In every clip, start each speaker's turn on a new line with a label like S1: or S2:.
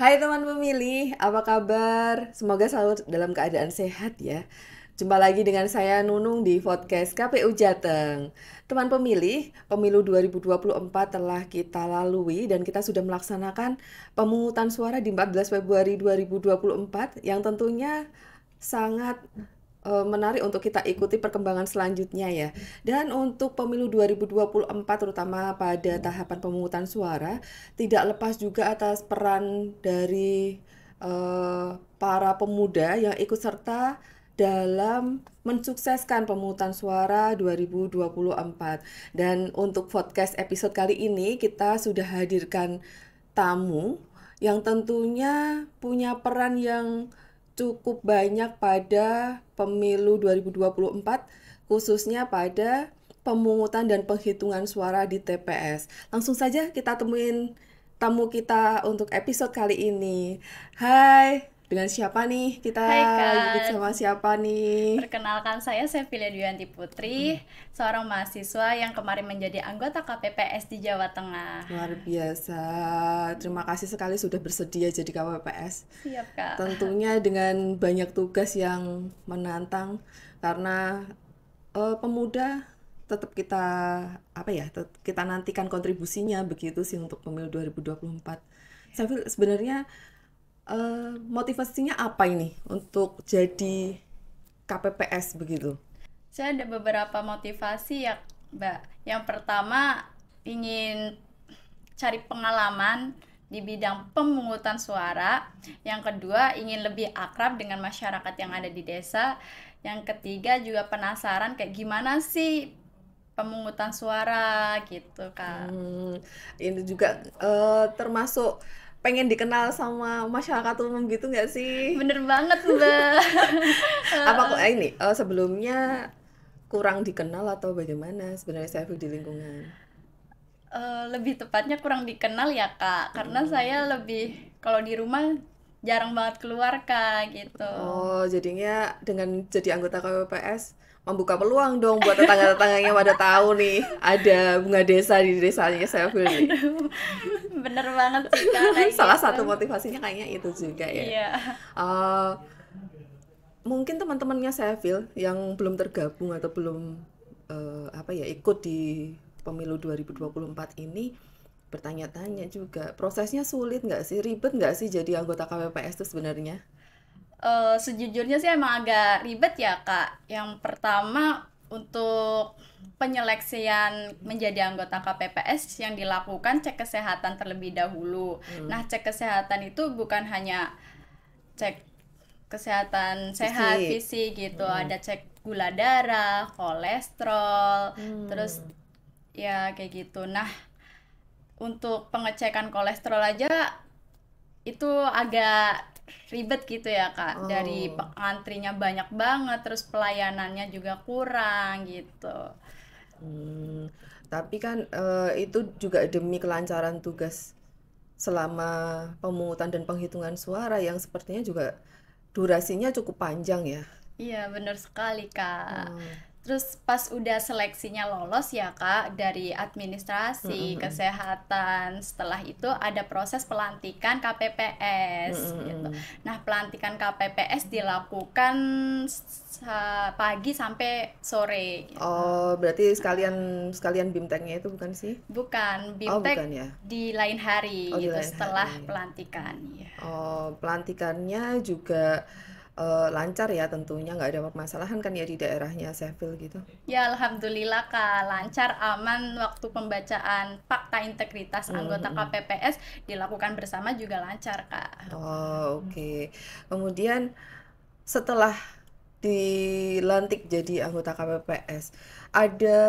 S1: Hai teman pemilih, apa kabar? Semoga selalu dalam keadaan sehat ya. Jumpa lagi dengan saya Nunung di podcast KPU Jateng. Teman pemilih, pemilu 2024 telah kita lalui dan kita sudah melaksanakan pemungutan suara di 14 Februari 2024 yang tentunya sangat menarik untuk kita ikuti perkembangan selanjutnya ya. Dan untuk pemilu 2024 terutama pada tahapan pemungutan suara tidak lepas juga atas peran dari para pemuda yang ikut serta dalam mensukseskan pemungutan suara 2024. Dan untuk podcast episode kali ini kita sudah hadirkan tamu yang tentunya punya peran yang cukup banyak pada pemilu 2024, khususnya pada pemungutan dan penghitungan suara di TPS. Langsung saja kita temuin tamu kita untuk episode kali ini. Hai, dengan siapa nih? Kita
S2: Hai
S1: ikut
S2: Kak,
S1: sama siapa nih?
S2: perkenalkan saya Sevilla Duyanti Putri, seorang mahasiswa yang kemarin menjadi anggota KPPS di Jawa Tengah.
S1: Luar biasa. Terima kasih sekali sudah bersedia jadi KPPS.
S2: Siap Kak.
S1: Tentunya dengan banyak tugas yang menantang karena pemuda tetap kita kita nantikan kontribusinya begitu sih untuk pemilu 2024. Saya sebenarnya motivasinya apa ini untuk jadi KPPS begitu?
S2: Saya ada beberapa motivasi ya Mbak. Yang pertama ingin cari pengalaman di bidang pemungutan suara. Yang kedua ingin lebih akrab dengan masyarakat yang ada di desa. Yang ketiga juga penasaran kayak gimana sih pemungutan suara gitu Kak.
S1: Ini juga termasuk pengen dikenal sama masyarakat umum gitu nggak sih?
S2: Bener banget Mbak.
S1: Apa kok ini sebelumnya kurang dikenal atau bagaimana sebenarnya saya di lingkungan?
S2: Lebih tepatnya kurang dikenal ya Kak, karena saya lebih kalau di rumah jarang banget keluar Kak gitu.
S1: Oh, jadinya dengan jadi anggota KPPS membuka peluang dong buat tetangga-tetangganya pada tahu nih ada bunga desa di desanya Seville nih.
S2: Bener banget sih Kak kayak
S1: Salah
S2: gitu.
S1: satu motivasinya kayaknya itu juga ya.
S2: Iya.
S1: Eh, Mungkin teman-temannya Seville yang belum tergabung atau belum ikut di pemilu 2024 ini bertanya-tanya juga prosesnya sulit nggak sih, ribet nggak sih jadi anggota KPPS itu sebenarnya?
S2: Sejujurnya sih emang agak ribet ya Kak. Yang pertama untuk penyeleksian menjadi anggota KPPS yang dilakukan cek kesehatan terlebih dahulu. Nah, cek kesehatan itu bukan hanya cek kesehatan sehat
S1: Fisik.
S2: fisik gitu, ada cek gula darah, kolesterol, terus ya kayak gitu. Nah, untuk pengecekan kolesterol aja itu agak ribet gitu ya Kak. Dari
S1: Oh.
S2: antrinya banyak banget, terus pelayanannya juga kurang gitu.
S1: Hmm, tapi kan itu juga demi kelancaran tugas selama pemungutan dan penghitungan suara yang sepertinya juga durasinya cukup panjang ya.
S2: Iya, bener sekali, Kak.
S1: Oh.
S2: Terus pas udah seleksinya lolos ya, Kak, dari administrasi, kesehatan, setelah itu ada proses pelantikan KPPS gitu. Nah, pelantikan KPPS dilakukan pagi sampai sore gitu.
S1: Oh, berarti sekalian sekalian BIMTEK-nya itu bukan sih?
S2: Bukan,
S1: Oh,
S2: BIMTEK
S1: bukan ya.
S2: di lain hari
S1: Oh, di
S2: gitu
S1: lain
S2: setelah
S1: hari.
S2: pelantikan ya.
S1: Oh, pelantikannya juga lancar ya tentunya nggak ada permasalahan kan ya di daerahnya Seville gitu.
S2: Ya, alhamdulillah Kak, lancar, aman waktu pembacaan fakta integritas anggota KPPS dilakukan bersama juga lancar Kak.
S1: Oh, oke. Kemudian setelah dilantik jadi anggota KPPS, ada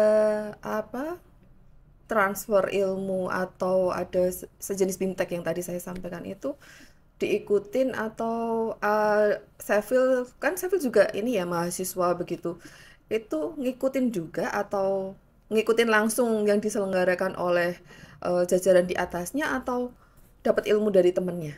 S1: apa? Transfer ilmu atau ada sejenis BIMTEK yang tadi saya sampaikan itu diikutin atau Seville juga ini ya mahasiswa begitu. Itu ngikutin juga atau ngikutin langsung yang diselenggarakan oleh jajaran di atasnya atau dapat ilmu dari temennya?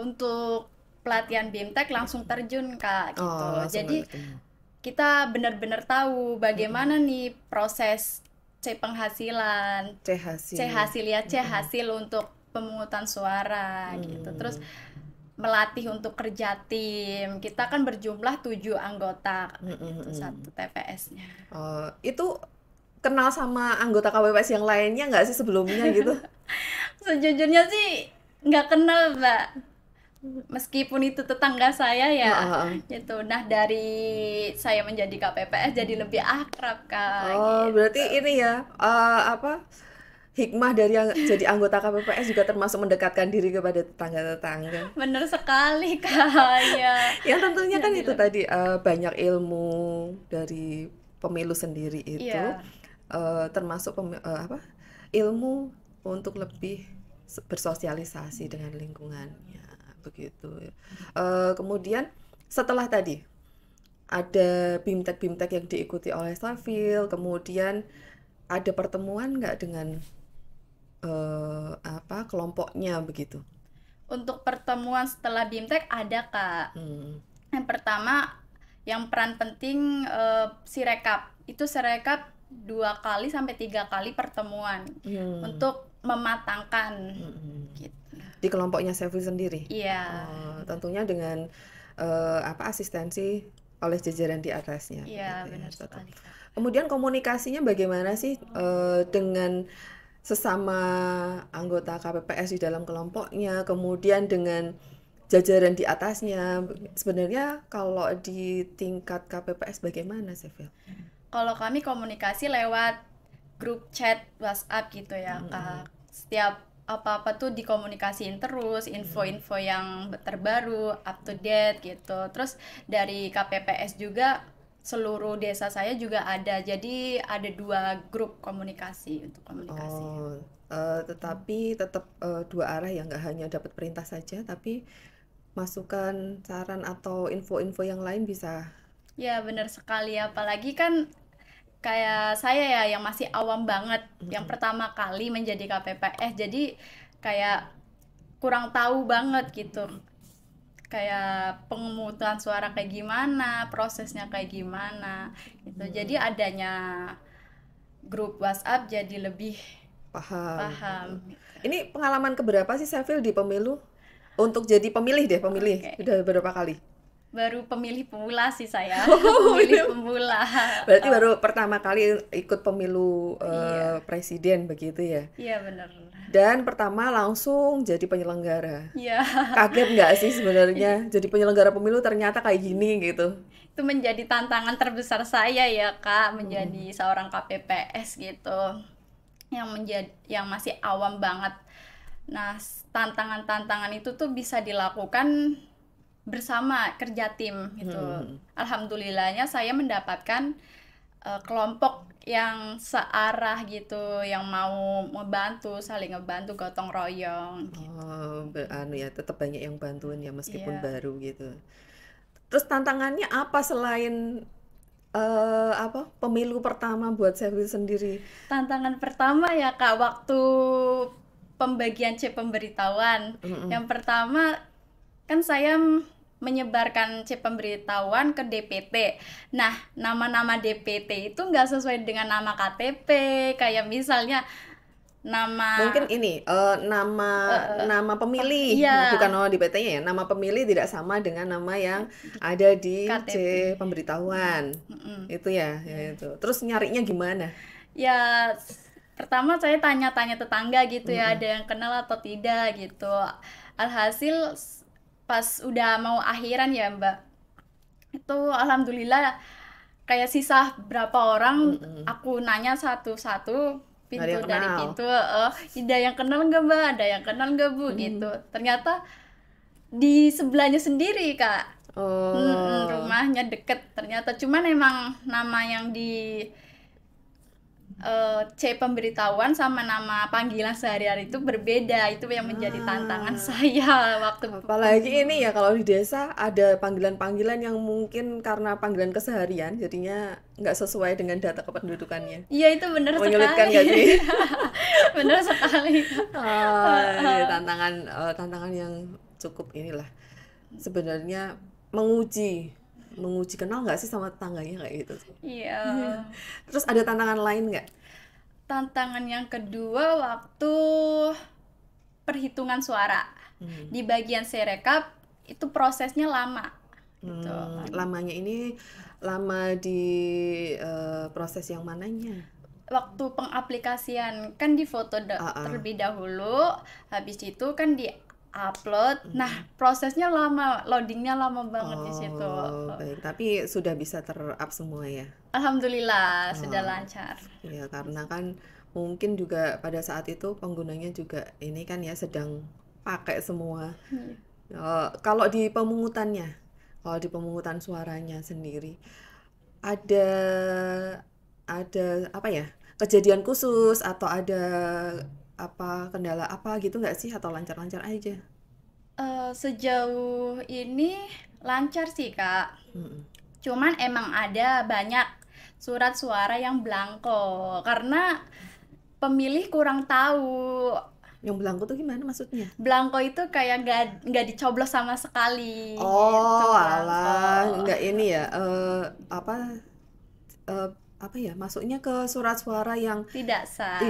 S2: Untuk pelatihan BIMTEK langsung terjun Kak gitu.
S1: Oh, langsung nggak
S2: Jadi
S1: ketemu.
S2: kita benar-benar tahu bagaimana nih proses C penghasilan,
S1: C
S2: C
S1: hasil.
S2: hasil ya, C hasil untuk pemungutan suara gitu. Terus melatih untuk kerja tim. Kita kan berjumlah 7 anggota gitu, satu TPS-nya.
S1: Itu kenal sama anggota KPPS yang lainnya nggak sih sebelumnya gitu?
S2: Sejujurnya sih nggak kenal, Mbak. Meskipun itu tetangga saya ya, gitu. Nah, dari saya menjadi KPPS jadi lebih akrab, Kak, gitu.
S1: Berarti ini ya, hikmah dari jadi anggota KPPS juga termasuk mendekatkan diri kepada tetangga-tetangga.
S2: Bener sekali, Kak, ya.
S1: Yang tentunya kan
S2: Jadi
S1: itu tadi banyak ilmu dari pemilu sendiri itu,
S2: Iya.
S1: termasuk ilmu untuk lebih bersosialisasi dengan lingkungannya, begitu. Kemudian setelah tadi ada BIMTEK yang diikuti oleh Safil, kemudian ada pertemuan nggak dengan kelompoknya begitu?
S2: Untuk pertemuan setelah BIMTEK ada, Kak. Yang pertama, yang peran penting Sirekap. Itu Sirekap 2 kali sampai 3 kali pertemuan untuk mematangkan gitu.
S1: Di kelompoknya Safil sendiri?
S2: Iya.
S1: Tentunya dengan asistensi oleh jajaran di atasnya.
S2: Iya,
S1: gitu
S2: benar
S1: ya.
S2: sekali, Kak.
S1: Kemudian komunikasinya bagaimana sih dengan sesama anggota KPPS di dalam kelompoknya, kemudian dengan jajaran di atasnya? Sebenarnya kalau di tingkat KPPS bagaimana, Safil?
S2: Kalau kami komunikasi lewat grup chat WhatsApp gitu ya, Kak. Setiap apa-apa tuh dikomunikasiin terus, info-info yang terbaru, up to date gitu. Terus dari KPPS juga seluruh desa saya juga ada. Jadi ada 2 grup komunikasi untuk komunikasi.
S1: Tetapi tetap 2 arah ya, nggak hanya dapat perintah saja, tapi masukan, saran atau info-info yang lain bisa.
S2: Ya, benar sekali. Apalagi kan kayak saya ya yang masih awam banget, yang pertama kali menjadi KPPS, jadi kayak kurang tahu banget gitu, kayak pemungutan suara kayak gimana, prosesnya kayak gimana gitu. Jadi adanya grup WhatsApp jadi lebih paham.
S1: Ini pengalaman keberapa sih Safil di pemilu? Untuk jadi pemilih deh,
S2: Oke.
S1: Udah berapa kali?
S2: Baru pemilih pemula sih saya. Pemilih pemula.
S1: Berarti baru pertama kali ikut pemilu
S2: Iya.
S1: presiden begitu ya?
S2: Iya, bener.
S1: Dan pertama langsung jadi penyelenggara.
S2: Iya.
S1: Kaget nggak sih sebenarnya jadi penyelenggara pemilu ternyata kayak gini gitu?
S2: Itu menjadi tantangan terbesar saya ya, Kak, menjadi seorang KPPS gitu. Yang masih awam banget. Nah, tantangan-tantangan itu tuh bisa dilakukan bersama, kerja tim gitu. Alhamdulillahnya saya mendapatkan kelompok yang searah gitu, yang mau membantu, saling ngebantu, gotong royong gitu.
S1: Tetap banyak yang bantuin ya meskipun
S2: Iya.
S1: baru gitu. Terus tantangannya apa selain pemilu pertama buat Safil sendiri?
S2: Tantangan pertama ya, Kak, waktu pembagian C pemberitahuan. Yang pertama kan saya menyebarkan C pemberitahuan ke DPT. Nah, nama-nama DPT itu nggak sesuai dengan nama KTP. Kayak misalnya nama
S1: Mungkin ini nama pemilih,
S2: iya.
S1: bukan nama DPT-nya ya. Nama pemilih tidak sama dengan nama yang ada di
S2: KTP.
S1: C pemberitahuan. Itu ya, itu. Terus nyarinya gimana?
S2: Ya, pertama saya tanya-tanya tetangga gitu ya, ada yang kenal atau tidak gitu. Alhasil pas udah mau akhiran ya, Mbak, itu alhamdulillah kayak sisa berapa orang, aku nanya satu-satu pintu
S1: Ada yang
S2: dari
S1: kenal.
S2: pintu, ada yang kenal nggak, Mbak, ada yang kenal nggak, Bu, gitu. Ternyata di sebelahnya sendiri, Kak. Rumahnya deket ternyata, cuman emang nama yang di C pemberitahuan sama nama panggilan sehari-hari itu berbeda. Itu yang menjadi tantangan saya waktu
S1: Apalagi ini ya kalau di desa ada panggilan-panggilan yang mungkin karena panggilan keseharian jadinya nggak sesuai dengan data kependudukannya.
S2: Iya, itu benar sekali.
S1: Menyulitkan nggak sih?
S2: Benar sekali.
S1: Iya, tantangan yang cukup inilah. Sebenarnya menguji kenal nggak sih sama tetangganya kayak gitu.
S2: Iya.
S1: Terus ada tantangan lain nggak?
S2: Tantangan yang kedua waktu perhitungan suara.
S1: Hmm.
S2: Di bagian Sirekap itu prosesnya lama gitu.
S1: Lamanya ini lama di proses yang mananya?
S2: Waktu pengaplikasian kan di foto terlebih dahulu, habis itu kan di upload. Nah, prosesnya lama, loadingnya lama banget di situ.
S1: Baik, tapi sudah bisa ter-up semua ya?
S2: Alhamdulillah sudah lancar.
S1: Ya, karena kan mungkin juga pada saat itu penggunanya juga ini kan ya sedang pakai semua. Kalau di pemungutannya, kalau di pemungutan suaranya sendiri, ada apa ya, kejadian khusus atau ada apa kendala apa gitu nggak sih, atau lancar-lancar aja?
S2: Sejauh ini lancar sih Kak.
S1: Mm-mm.
S2: Cuman emang ada banyak surat suara yang blanko karena pemilih kurang tahu.
S1: Yang blanko tuh gimana maksudnya?
S2: Blanko itu kayak nggak dicoblos sama sekali.
S1: Oh,
S2: gitu,
S1: alah,
S2: blanko.
S1: nggak ini ya, apa ya, masuknya ke surat suara yang
S2: Tidak sah.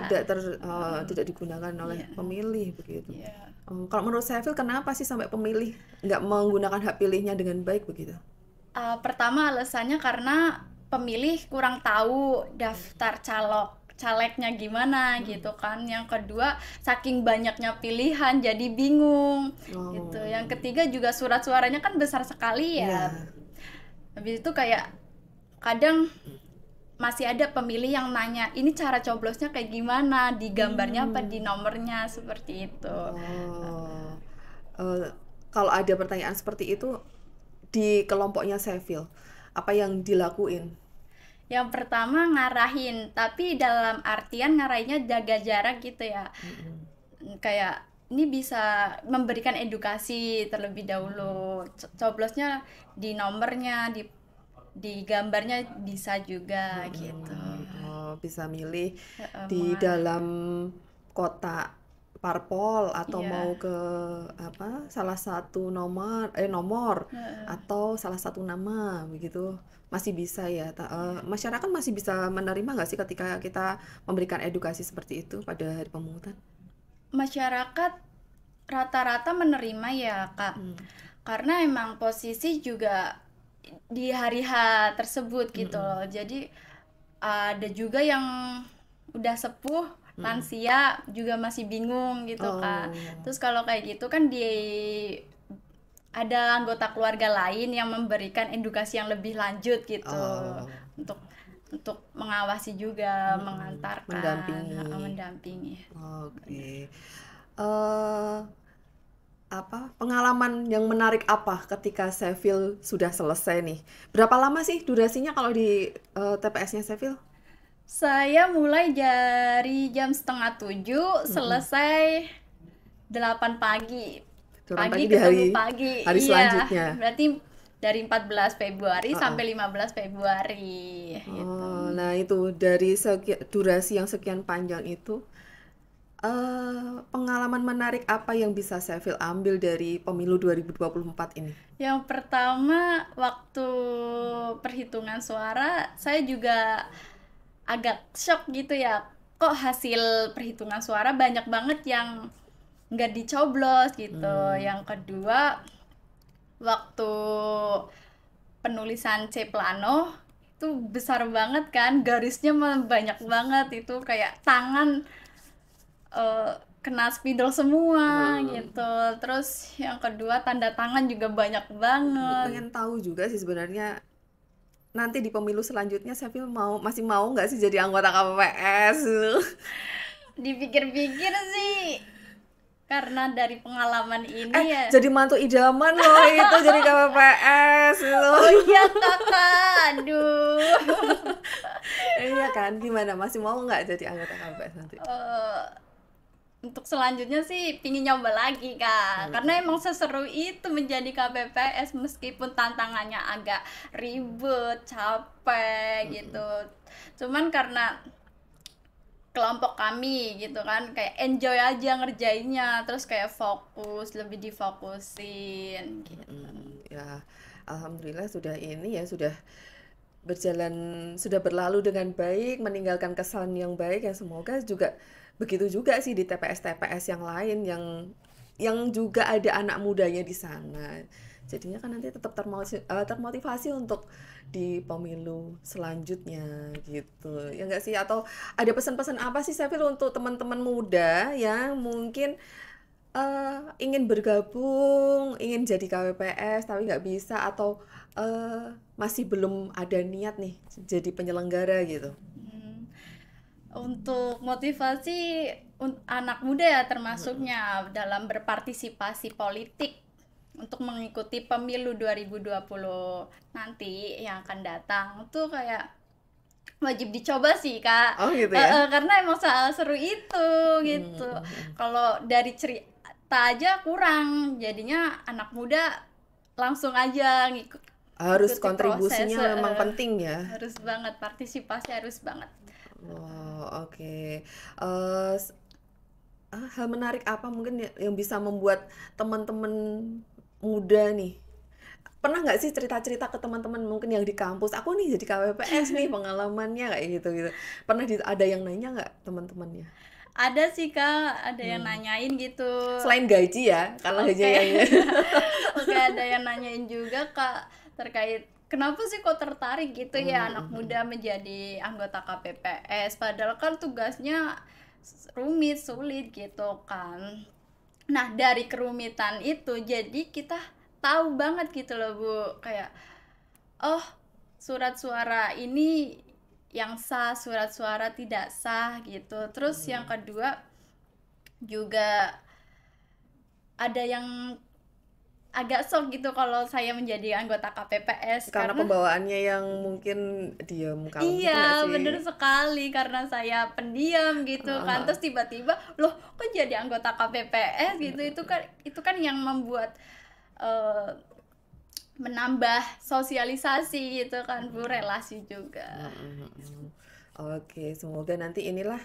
S1: tidak digunakan oleh pemilih begitu. Kalau menurut Seville, kenapa sih sampai pemilih nggak menggunakan hak pilihnya dengan baik begitu?
S2: Pertama alasannya karena pemilih kurang tahu daftar calegnya gimana gitu kan. Yang kedua, saking banyaknya pilihan jadi bingung gitu. Yang ketiga juga surat suaranya kan besar sekali ya. Habis itu kayak kadang masih ada pemilih yang nanya, ini cara coblosnya kayak gimana, di gambarnya apa di nomornya, seperti itu.
S1: Kalau ada pertanyaan seperti itu di kelompoknya Seville, apa yang dilakuin?
S2: Yang pertama ngarahin, tapi dalam artian ngarahinnya jaga jarak gitu ya. Kayak ini bisa memberikan edukasi terlebih dahulu. Coblosnya di nomornya, di gambarnya bisa juga gitu.
S1: Bisa milih di dalam kotak parpol atau mau ke apa, salah satu nomor atau salah satu nama begitu, masih bisa ya. Masyarakat masih bisa menerima nggak sih ketika kita memberikan edukasi seperti itu pada hari pemungutan?
S2: Masyarakat rata-rata menerima ya Kak, karena emang posisi juga di hari H tersebut gitu loh. Jadi ada juga yang udah sepuh, lansia juga masih bingung gitu Kak. Terus kalau kayak gitu kan ada anggota keluarga lain yang memberikan edukasi yang lebih lanjut gitu, untuk mengawasi juga, mengantarkan, mendampingi.
S1: Oke. Apa pengalaman yang menarik apa ketika Seville sudah selesai nih? Berapa lama sih durasinya kalau di TPS-nya Seville?
S2: Saya mulai dari jam 6:30, selesai 8 pagi. Pagi
S1: di
S2: ketemu pagi.
S1: hari selanjutnya.
S2: Berarti dari 14 Februari sampai 15 Februari. Gitu.
S1: Nah itu dari durasi yang sekian panjang itu, pengalaman menarik apa yang bisa Seville ambil dari pemilu 2024 ini?
S2: Yang pertama, waktu perhitungan suara, saya juga agak shock gitu ya. Kok hasil perhitungan suara banyak banget yang nggak dicoblos gitu. Yang kedua, waktu penulisan C plano itu besar banget kan, garisnya banyak banget, itu kayak tangan kena spidol semua gitu. Terus yang kedua, tanda tangan juga banyak banget.
S1: Pengen tahu juga sih sebenarnya nanti di pemilu selanjutnya Seville masih mau nggak sih jadi anggota KPPS?
S2: Dipikir-pikir sih, karena dari pengalaman ini ya.
S1: Jadi mantu idaman loh itu jadi KPPS loh.
S2: Oh iya Kakak, aduh.
S1: Iya kan, gimana, masih mau nggak jadi anggota KPPS nanti?
S2: Untuk selanjutnya sih pingin nyoba lagi Kak, karena emang seseru itu menjadi KPPS meskipun tantangannya agak ribet, capek gitu. Cuman karena kelompok kami gitu kan, kayak enjoy aja ngerjainnya, terus kayak lebih difokusin gitu.
S1: Ya, alhamdulillah sudah berjalan, sudah berlalu dengan baik, meninggalkan kesan yang baik, ya semoga juga begitu juga sih di TPS-TPS yang lain yang juga ada anak mudanya di sana. Jadinya kan nanti tetap termotivasi untuk di pemilu selanjutnya gitu. Ya enggak sih? Atau ada pesan-pesan apa sih Sevil untuk teman-teman muda yang mungkin ingin bergabung, ingin jadi KWPS tapi nggak bisa atau masih belum ada niat nih jadi penyelenggara gitu.
S2: Hmm, untuk motivasi anak muda ya termasuknya dalam berpartisipasi politik untuk mengikuti pemilu 2020 nanti yang akan datang tuh kayak wajib dicoba sih Kak.
S1: Oh gitu ya?
S2: Karena emang seru itu gitu. Kalau dari cerita aja kurang, jadinya anak muda langsung aja
S1: Harus
S2: ikuti proses.
S1: kontribusinya memang penting ya.
S2: Harus banget, partisipasi harus banget.
S1: Oh, oke. Hal menarik apa mungkin yang bisa membuat teman-teman muda nih? Pernah nggak sih cerita-cerita ke teman-teman mungkin yang di kampus, aku nih jadi KWPS nih pengalamannya kayak gitu gitu. Pernah ada yang nanya nggak teman-temannya?
S2: Ada sih Kak, ada yang nanyain gitu.
S1: Selain gaji ya, karena gaji yang
S2: Oke, ada yang nanyain juga Kak terkait kenapa sih kok tertarik gitu ya anak muda menjadi anggota KPPS, padahal kan tugasnya rumit, sulit gitu kan. Nah, dari kerumitan itu jadi kita tahu banget gitu loh Bu, kayak oh, surat suara ini yang sah, surat suara tidak sah gitu. Terus yang kedua juga ada yang agak shock gitu kalau saya menjadi anggota KPPS
S1: karena pembawaannya yang mungkin diam kalem gitu nggak
S2: iya
S1: sih?
S2: bener sekali karena saya pendiam gitu kan, terus tiba-tiba loh kok jadi anggota KPPS gitu. Itu kan yang membuat menambah sosialisasi gitu kan Bu, relasi juga.
S1: Oke, semoga nanti inilah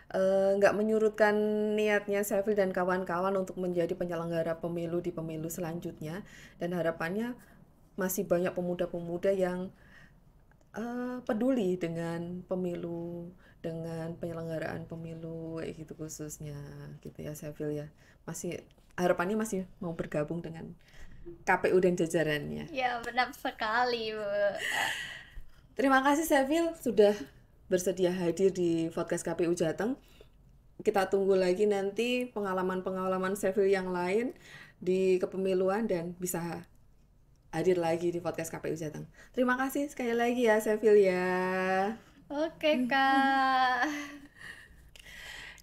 S1: nggak menyurutkan niatnya Sevil dan kawan-kawan untuk menjadi penyelenggara pemilu di pemilu selanjutnya, dan harapannya masih banyak pemuda-pemuda yang peduli dengan pemilu, dengan penyelenggaraan pemilu kayak gitu khususnya gitu ya Sevil ya. Harapannya masih mau bergabung dengan KPU dan jajarannya.
S2: Ya benar sekali Bu.
S1: Terima kasih Sevil sudah bersedia hadir di podcast KPU Jateng. Kita tunggu lagi nanti pengalaman-pengalaman Sevil yang lain di kepemiluan dan bisa hadir lagi di podcast KPU Jateng. Terima kasih sekali lagi ya Sevil ya.
S2: Oke Kak.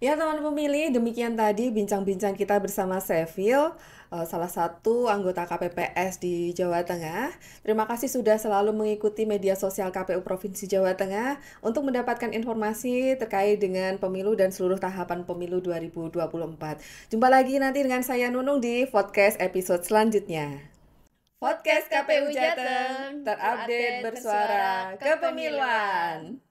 S1: Ya teman pemilih, demikian tadi bincang-bincang kita bersama Sevil, salah satu anggota KPPS di Jawa Tengah. Terima kasih sudah selalu mengikuti media sosial KPU Provinsi Jawa Tengah untuk mendapatkan informasi terkait dengan pemilu dan seluruh tahapan pemilu 2024. Jumpa lagi nanti dengan saya Nunung di podcast episode selanjutnya. Podcast KPU Jateng, terupdate bersuara kepemiluan.